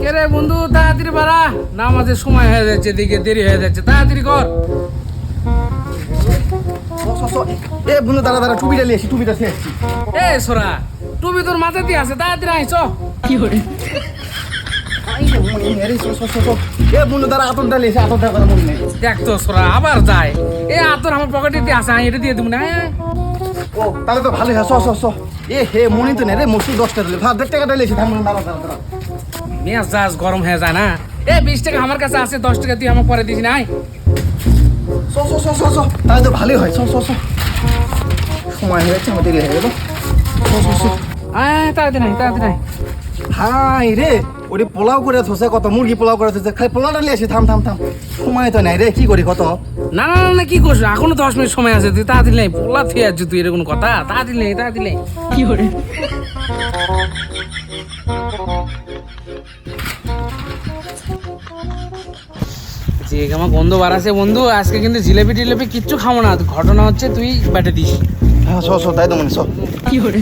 কে রে বন্ধু, তাড়াতাড়ি বাড়া, নামাজের সময় হয়ে যাচ্ছে, দিকে দেরি হয়ে যাচ্ছে, তাড়াতাড়ি কর। এ বন্ধু দাঁড়া দাঁড়া, টুপিটা নিয়ে আসি, টুপিটা খেয়ে আসছি। এ সোরা, টুপি তোর মাথাতে আছে, তাড়াতাড়ি আইস। কি করে এ বন্ধু দাঁড়া, আতরটা নিয়ে এসে, আতরটা কথা মনে নেই। দেখ তো সোরা, আবার যায়। এ আতর আমার পকেটে দিয়ে আছে, আমি এটা দিয়ে দেবো না। ও তাহলে তো ভালোই হয়, এ হে মনে তো নেই রে, মসু 10টা দিলে ভাত 1.5 টাকাটা নিয়ে এসে, দাঁড়া দাঁড়া দাঁড়া দাঁড়া। মেজাজ গরম হয়ে যায় না। এ 20 টাকা আমার কাছে আছে, 10 টাকা তুই আমার পরে দিস নাই। তাহলে তো ভালোই হয়, সময় হয়ে যাচ্ছে, আমাদের দেরি হয়ে গেল। তাড়াতাড়ি নাই, তাড়াতাড়ি নাই। হাই রে, ওরে পোলাও করে থসে, কত মুরগি পোলাও করে থসে, খালি পোলাওটা নিয়ে আসি। থাম থাম থাম, সময় তো নাই রে, কি করি কত। না না না, কি করছো, এখনো 10 মিনিট সময় আছে, তুই তাড়াতাড়ি নাই। পোলা থুয়ে আসছিস তুই, এটা কোনো কথা? তাড়াতাড়ি নেই, তাড়াতাড়ি নেই। কি করে যে আমার গন্ধ বাড়াছে বন্ধু, আজকে কিন্তু জিলেপি টিলেপি কিচ্ছু খাবো না। ঘটনা হচ্ছে তুই বেটে দিস। হ্যাঁ তাই তো মনে কি করে